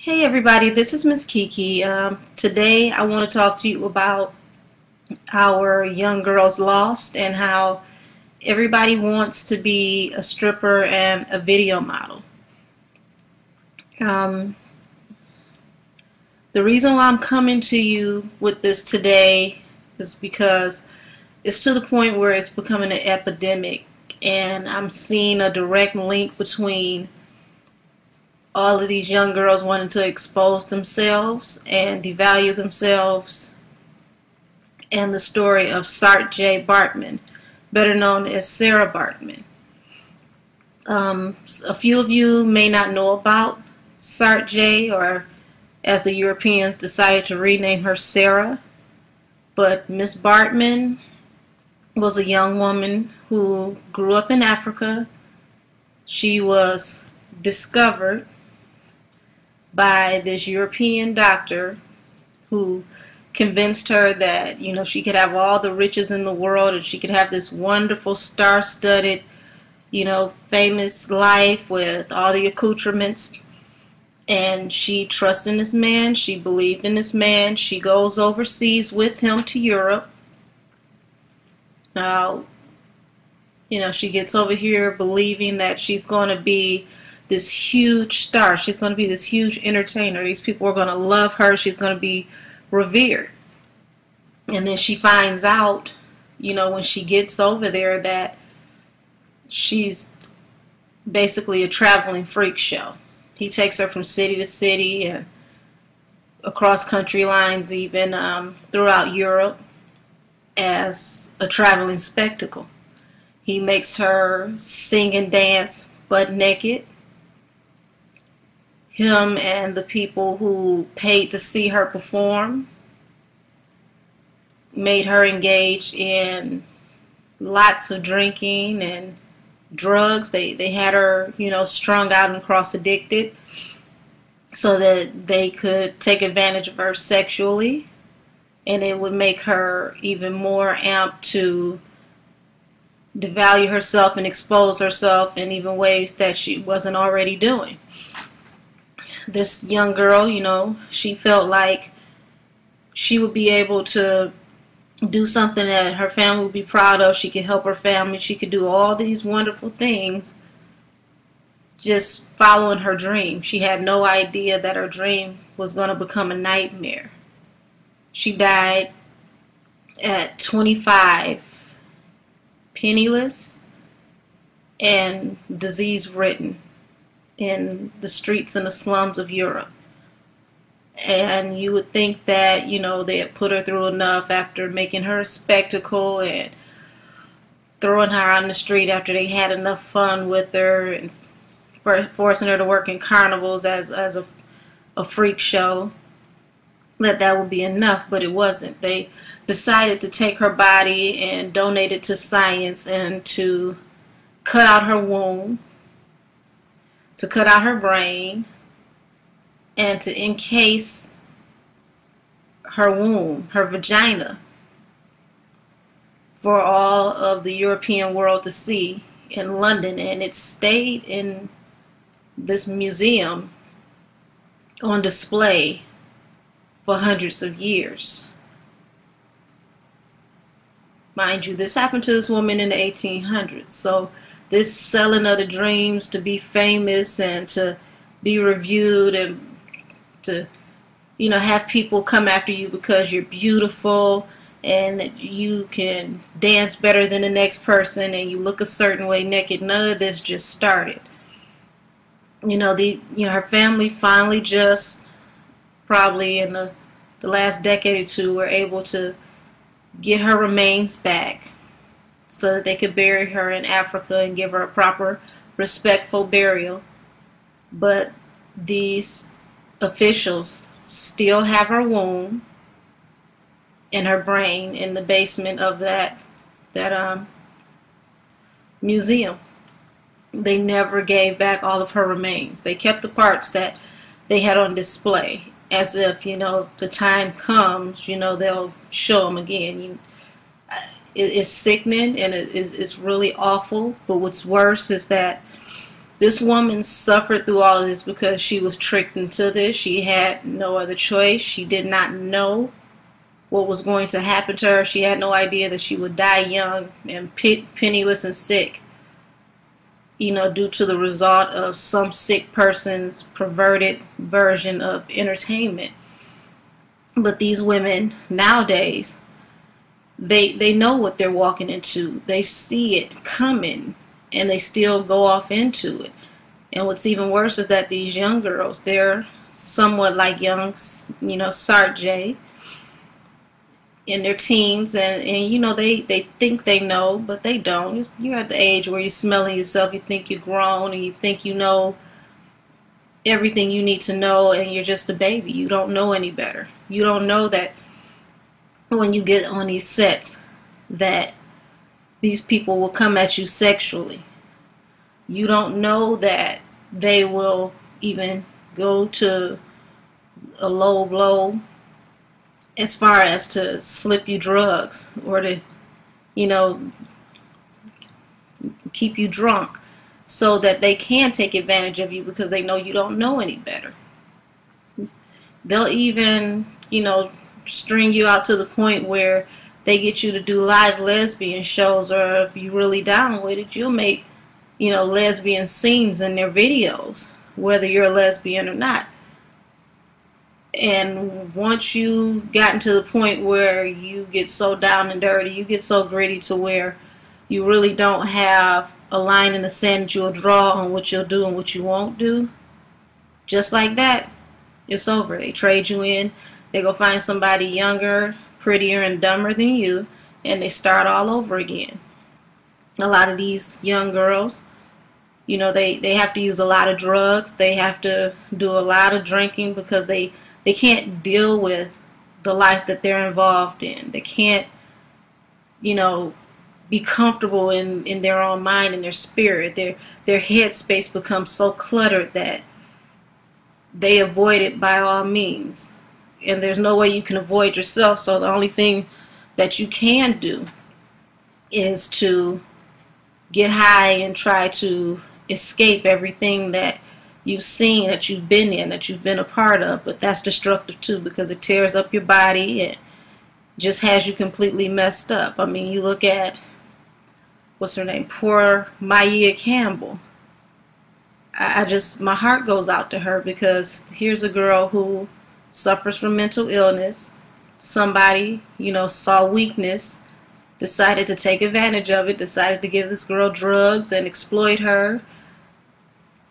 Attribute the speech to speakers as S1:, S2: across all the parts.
S1: Hey everybody, this is Miss Kiki. Today I want to talk to you about our young girls lost and how everybody wants to be a stripper and a video model. Um, the reason why I'm coming to you with this today is because it's to the point where it's becoming an epidemic, and I'm seeing a direct link between all of these young girls wanting to expose themselves and devalue themselves, and the story of Saartjie Baartman, better known as Sarah Baartman. A few of you may not know about Saartjie, or as the Europeans decided to rename her, Sarah, but Miss Bartman was a young woman who grew up in Africa. She was discovered by this European doctor who convinced her that, she could have all the riches in the world and she could have this wonderful star-studded, famous life with all the accoutrements. And she trusted in this man. She believed in this man. She goes overseas with him to Europe. Now, she gets over here believing that she's going to be this huge star. She's going to be this huge entertainer. These people are going to love her. She's going to be revered. And then she finds out, when she gets over there, that she's basically a traveling freak show. He takes her from city to city and across country lines, even throughout Europe, as a traveling spectacle. He makes her sing and dance butt naked. Him and the people who paid to see her perform made her engage in lots of drinking and drugs. They had her, strung out and cross-addicted so that they could take advantage of her sexually, and it would make her even more amped to devalue herself and expose herself in even ways that she wasn't already doing. This young girl, she felt like she would be able to do something that her family would be proud of. She could help her family. She could do all these wonderful things just following her dream. She had no idea that her dream was going to become a nightmare. She died at 25, penniless and disease-ridden, in the streets and the slums of Europe. And you would think that, they had put her through enough after making her a spectacle and throwing her on the street after they had enough fun with her and forcing her to work in carnivals as a freak show, that would be enough, but it wasn't. They decided to take her body and donate it to science and to cut out her womb, to cut out her brain, and to encase her womb, her vagina, for all of the European world to see in London. And it stayed in this museum on display for hundreds of years. Mind you, this happened to this woman in the 1800s. So this selling of the dreams to be famous and to be reviewed and to, have people come after you because you're beautiful and you can dance better than the next person and you look a certain way naked. None of this just started. Her family finally, just probably in the last decade or two, were able to get her remains back so that they could bury her in Africa and give her a proper, respectful burial. But these officials still have her womb and her brain in the basement of that museum. They never gave back all of her remains. They kept the parts that they had on display, as if, the time comes, they'll show them again. It's sickening and it's really awful. But what's worse is that This woman suffered through all of this because she was tricked into this. She had no other choice. She did not know what was going to happen to her. She had no idea that she would die young and penniless and sick, due to the result of some sick person's perverted version of entertainment. But these women nowadays, they know what they're walking into. They see it coming, and they still go off into it. And what's even worse is that these young girls, they're somewhat like young, Saartjie, in their teens, and they think they know, but they don't. You're at the age where you're smelling yourself, you think you're grown, and you think you know everything you need to know, and you're just a baby. You don't know any better. You don't know that when you get on these sets that these people will come at you sexually. You don't know that they will even go to a low blow as far as to slip you drugs or to, keep you drunk so that they can take advantage of you because they know you don't know any better. They'll even, string you out to the point where they get you to do live lesbian shows, or if you're really down with it, you'll make, lesbian scenes in their videos, whether you're a lesbian or not. And once you've gotten to the point where you get so down and dirty, you get so gritty to where you really don't have a line in the sand that you'll draw on what you'll do and what you won't do, just like that, it's over. They trade you in. They go find somebody younger, prettier, and dumber than you, and they start all over again. A lot of these young girls, they have to use a lot of drugs. They have to do a lot of drinking because they can't deal with the life that they're involved in. They can't, be comfortable in their own mind and their spirit. Their headspace becomes so cluttered that they avoid it by all means. And there's no way you can avoid yourself, so the only thing that you can do is to get high and try to escape everything that you've seen, that you've been in, that you've been a part of. But that's destructive too, because it tears up your body and just has you completely messed up. I mean, you look at, what's her name, poor Maya Campbell. My heart goes out to her, because here's a girl who suffers from mental illness. Somebody, saw weakness, decided to take advantage of it, decided to give this girl drugs and exploit her,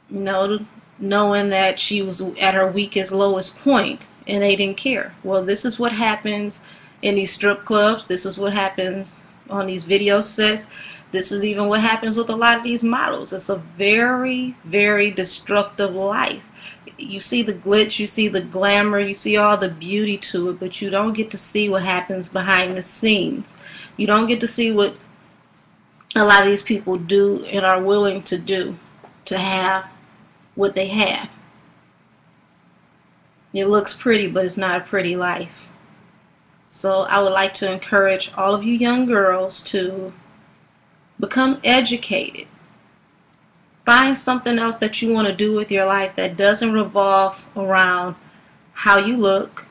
S1: knowing that she was at her weakest, lowest point, and they didn't care. Well, this is what happens in these strip clubs. This is what happens on these video sets. This is even what happens with a lot of these models. It's a very, very destructive life. You see the glitz, you see the glamour, you see all the beauty to it, but you don't get to see what happens behind the scenes. You don't get to see what a lot of these people do and are willing to do to have what they have. It looks pretty, but it's not a pretty life. So I would like to encourage all of you young girls to become educated. Find something else that you want to do with your life that doesn't revolve around how you look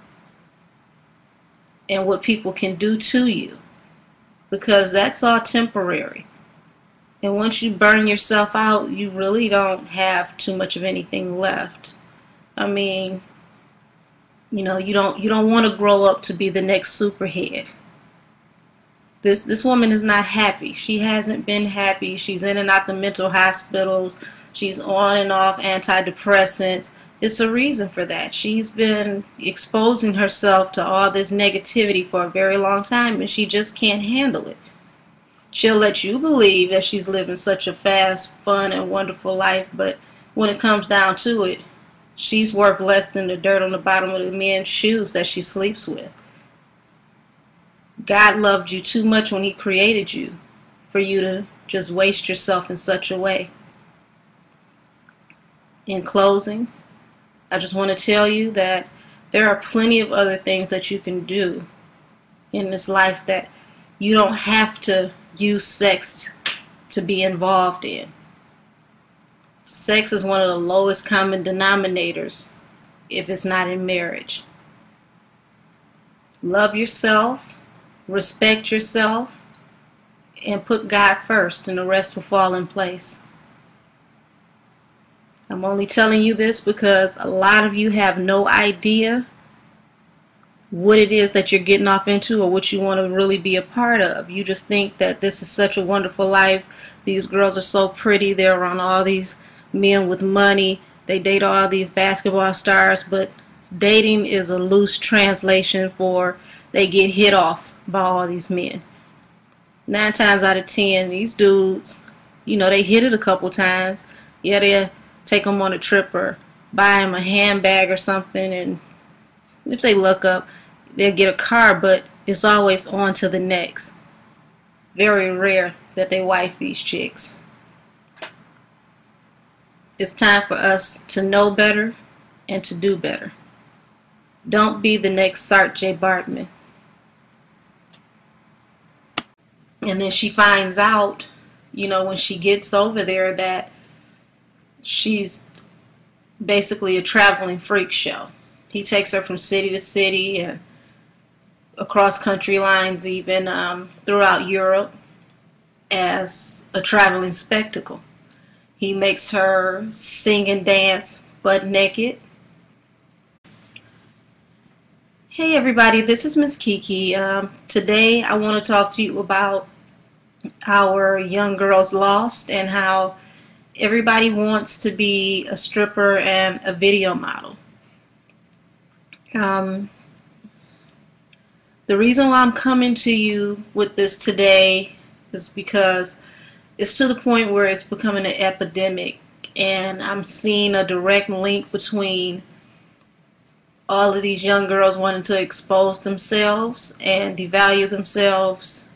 S1: and what people can do to you, because that's all temporary. And once you burn yourself out, you really don't have too much of anything left. I mean, you don't want to grow up to be the next superhead. This woman is not happy. She hasn't been happy. She's in and out the mental hospitals. She's on and off antidepressants. It's a reason for that. She's been exposing herself to all this negativity for a very long time, and she just can't handle it. She'll let you believe that she's living such a fast, fun, and wonderful life, but when it comes down to it, she's worth less than the dirt on the bottom of the men's shoes that she sleeps with. God loved you too much when He created you for you to just waste yourself in such a way. In closing, I just want to tell you that there are plenty of other things that you can do in this life that you don't have to use sex to be involved in. Sex is one of the lowest common denominators if it's not in marriage. Love yourself, respect yourself, and put God first, and the rest will fall in place. I'm only telling you this because a lot of you have no idea what it is that you're getting off into or what you want to really be a part of. You just think that this is such a wonderful life. These girls are so pretty. They're around all these men with money. They date all these basketball stars, but dating is a loose translation for they get hit off by all these men. 9 times out of 10, these dudes, they hit it a couple times. Yeah, they'll take them on a trip or buy them a handbag or something, and if they look up, they'll get a car, but it's always on to the next. Very rare that they wife these chicks. It's time for us to know better and to do better. Don't be the next Saartjie Baartman. And then she finds out, when she gets over there, that she's basically a traveling freak show. He takes her from city to city and across country lines, even throughout Europe, as a traveling spectacle. He makes her sing and dance butt naked. Hey everybody, this is Miss Kiki. Today I want to talk to you about our young girls lost and how everybody wants to be a stripper and a video model. The reason why I'm coming to you with this today is because it's to the point where it's becoming an epidemic, and I'm seeing a direct link between all of these young girls wanting to expose themselves and devalue themselves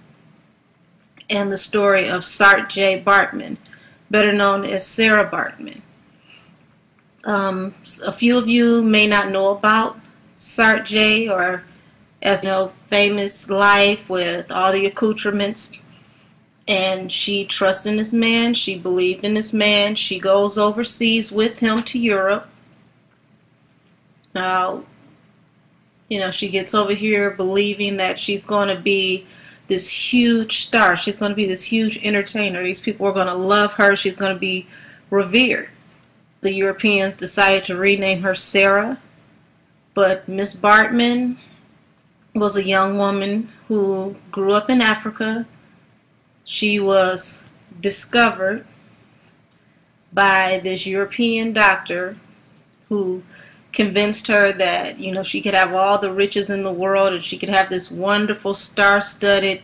S1: and the story of Saartjie Baartman, better known as Sarah Baartman. A few of you may not know about Saartjie, or as famous life with all the accoutrements, and she trusts in this man, she believed in this man, she goes overseas with him to Europe. She gets over here believing that she's going to be this huge star, she's going to be this huge entertainer, these people are going to love her, she's going to be revered. The Europeans decided to rename her Sarah, but Miss Bartman was a young woman who grew up in Africa. She was discovered by this European doctor who convinced her that she could have all the riches in the world and she could have this wonderful star-studded